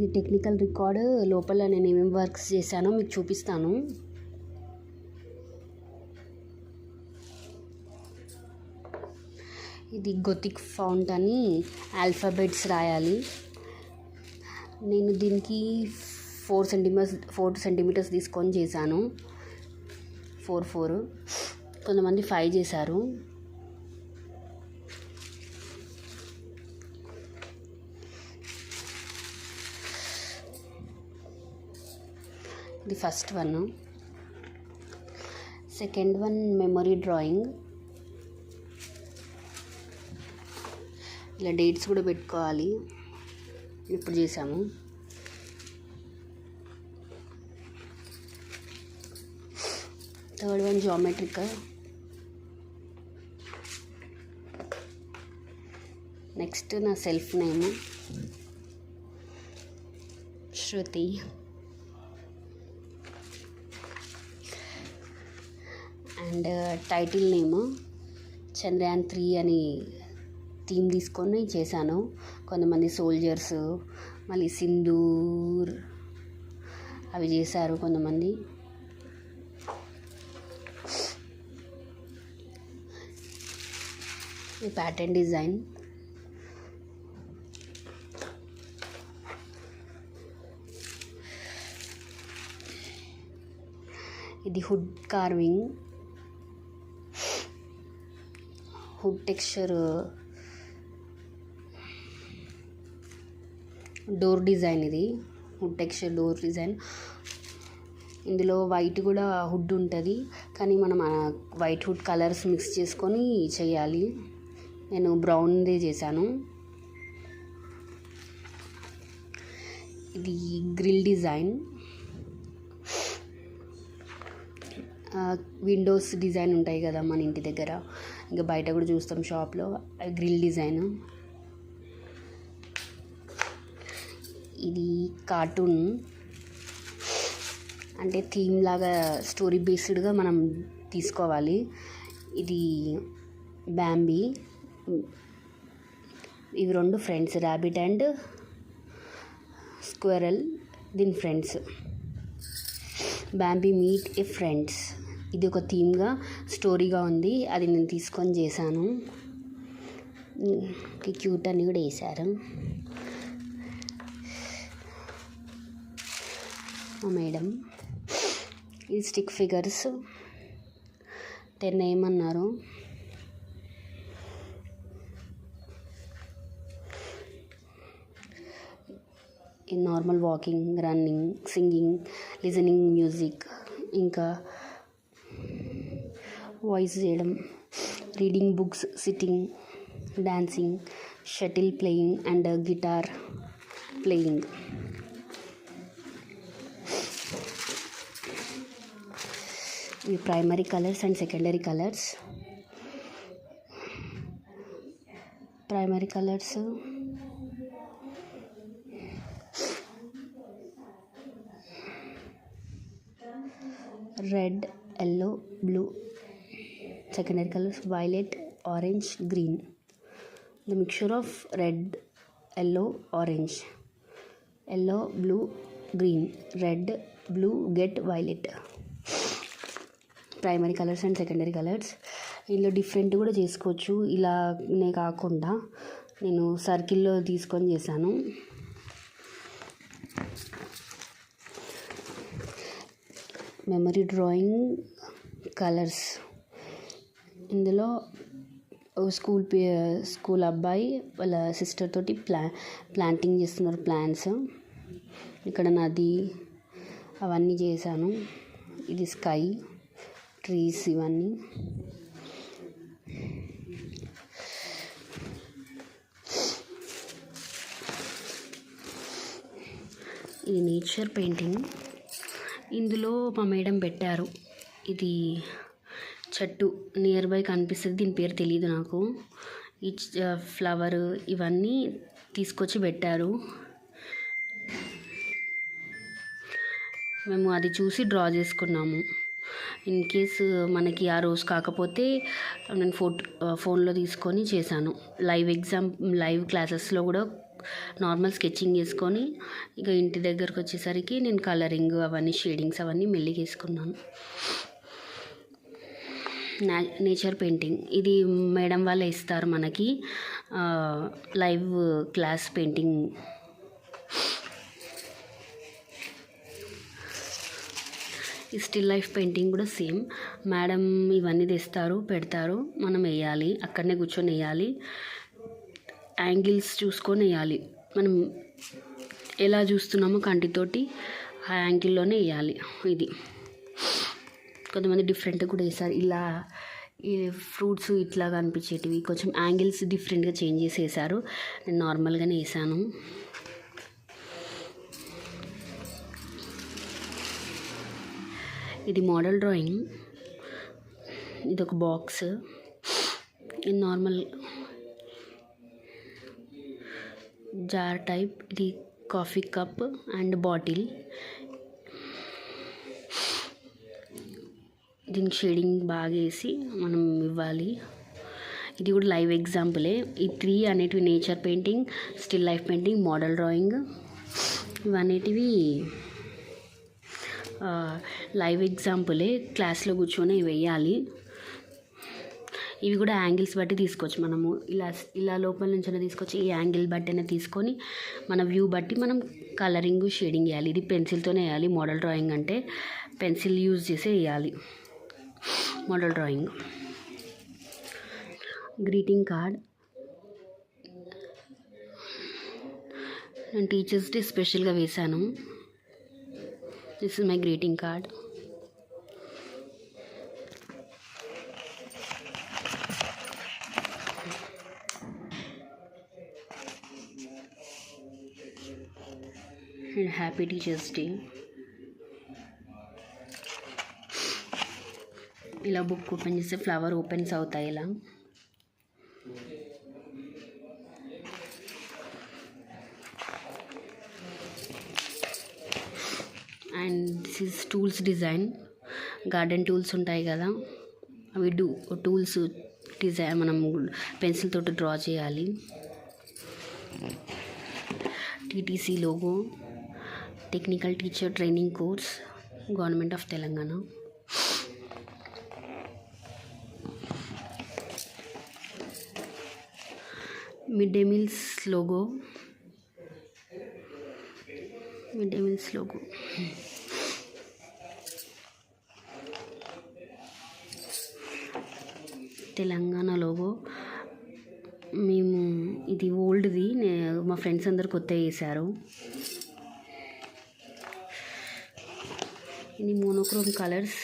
ఇది technical record. లోపల నేను ఏమేమి వర్క్స్ చేశానో మీకు చూపిస్తాను. ఇది గొతిక్ ఫాంట్ అని ఆల్ఫాబెట్స్ రాయాలి. నేను దీనికి 4 సెంటీమీటర్స్ తీసుకొని చేశాను. 4 కొంతమంది 5 చేశారు. ఇది first one. Second one memory drawing. ఇలా డేట్స్ కూడా పెట్టుకోవాలి. ఇప్పుడు చేసాము. Third one geometrical. నెక్స్ట్ నా self name Shruti. And title name Chandrayaan 3 అని థీమ్ తీసుకొని చేశాను. కొంతమంది సోల్జర్స్, మళ్ళీ సింధూర్ అవి చేశారు కొంతమంది. ఈ ప్యాటర్న్ డిజైన్. ఇది hood carving, hood texture, door design. ఇది హుడ్ టెక్స్చర్ డోర్ డిజైన్. ఇందులో వైట్ కూడా హుడ్ ఉంటుంది, కానీ మనం వైట్ హుడ్ కలర్స్ మిక్స్ చేసుకొని చేయాలి. నేను బ్రౌన్ది చేశాను. ఇది గ్రిల్ డిజైన్, విండోస్ డిజైన్ ఉంటాయి కదా మన ఇంటి దగ్గర, ఇంకా బయట కూడా చూస్తాం షాప్లో, గ్రిల్ డిజైన్. ఇది కార్టూన్, అంటే థీమ్ లాగా స్టోరీ బేస్డ్గా మనం తీసుకోవాలి. ఇది బ్యాంబీ. ఇవి 2 ఫ్రెండ్స్, ర్యాబిట్ అండ్ స్క్వెరల్, దీని friends. Bambi meet a friends. ఇది ఒక థీమ్గా స్టోరీగా ఉంది, అది నేను తీసుకొని చేశాను. క్యూట్ అని కూడా వేశారు మా మేడం. ఇది స్టిక్ ఫిగర్స్ 10 ఏమన్నారు. ఈ normal walking, running, singing, listening music, ఇంకా వాయిస్ చేయడం, reading books, sitting, dancing, shuttle playing and guitar playing. ఇవి primary colours and secondary colours. Primary colours red, yellow, blue. Secondary colors violet, orange, green. The mixture of red, yellow, orange. Yellow, blue, green. Red, blue, get violet. Primary colours and secondary colours. ఇందులో different కూడా చేసుకోవచ్చు. ఇలానే కాకుండా నేను సర్కిల్లో తీసుకొని చేశాను. Memory drawing colours. ఇందులో స్కూల్ అబ్బాయి వాళ్ళ సిస్టర్ తోటి ప్లాంటింగ్ చేస్తున్నారు ప్లాంట్స్. ఇక్కడ నది అవన్నీ చేశాను. ఇది స్కై, ట్రీస్ ఇవన్నీ. ఇది నేచర్ పెయింటింగ్. ఇందులో మా మేడం పెట్టారు. ఇది చెట్టు నియర్ బై కనిపిస్తుంది, దీని పేరు తెలియదు నాకు. ఈ ఫ్లవర్ ఇవన్నీ తీసుకొచ్చి పెట్టారు. మేము అది చూసి డ్రా చేసుకున్నాము. ఇన్ కేస్ మనకి ఆ రోజు కాకపోతే నేను ఫోన్లో తీసుకొని చేశాను. లైవ్ క్లాసెస్లో కూడా నార్మల్ స్కెచింగ్ చేసుకొని ఇక ఇంటి దగ్గరకు వచ్చేసరికి నేను కలరింగ్ అవన్నీ షేడింగ్స్ అవన్నీ మెల్లిగా వేసుకున్నాను. నేచర్ పెయింటింగ్ ఇది మేడం వాళ్ళే ఇస్తారు మనకి లైవ్ క్లాస్ పెయింటింగ్. ఈ స్టిల్ లైఫ్ పెయింటింగ్ కూడా సేమ్ మేడం ఇవన్నీ తెస్తారు, పెడతారు, మనం వేయాలి, అక్కడనే కూర్చొని వేయాలి, యాంగిల్స్ చూసుకొని వేయాలి. మనం ఎలా చూస్తున్నామో కంటితోటి ఆ యాంగిల్లోనే వేయాలి. ఇది కొంతమంది డిఫరెంట్గా కూడా వేస్తారు, ఇలా ఈ ఫ్రూట్స్ ఇట్లా కనిపించేటివి కొంచెం యాంగిల్స్ డిఫరెంట్గా చేంజ్ చేసి వేశారు. నేను నార్మల్గానే వేసాను. ఇది మోడల్ డ్రాయింగ్. ఇది ఒక బాక్స్, ఇది నార్మల్ జార్ టైప్. ఇది కాఫీ కప్ అండ్ బాటిల్. దీనికి షేడింగ్ బాగా వేసి మనం ఇవ్వాలి. ఇది కూడా లైవ్ ఎగ్జాంపులే. ఈ 3 అనేటివి nature painting, still life painting, model drawing ఇవన్నిటివి లైవ్ ఎగ్జాంపులే. క్లాస్లో కూర్చొని వేయాలి. ఇవి కూడా యాంగిల్స్ బట్టి తీసుకోవచ్చు. మనము ఇలా లోపల నుంచి తీసుకొచ్చి ఈ యాంగిల్ బట్టి తీసుకొని మన వ్యూ బట్టి మనం కలరింగ్ షేడింగ్ వేయాలి. ఇది పెన్సిల్తోనే వేయాలి. మోడల్ డ్రాయింగ్ అంటే పెన్సిల్ యూజ్ చేసి వేయాలి. Model drawing. Greeting card. నేను టీచర్స్ డే స్పెషల్గా వేశాను. This is my greeting card. Happy teachers day. ఇలా బుక్ ఓపెన్ చేస్తే ఫ్లవర్ ఓపెన్స్ అవుతాయి ఇలా. And this is tools design. Garden tools ఉంటాయి కదా, అవి టూల్స్ డిజైన్ మనం పెన్సిల్ తోటి డ్రా చేయాలి. TTC logo, technical teacher training course, government of Telangana. Mid day meals logo. Telangana logo. మేము ఇది ఓల్డ్ది, మా ఫ్రెండ్స్ అందరు కొత్తగా వేశారు. ఇది మోనోక్రోమ్ కలర్స్.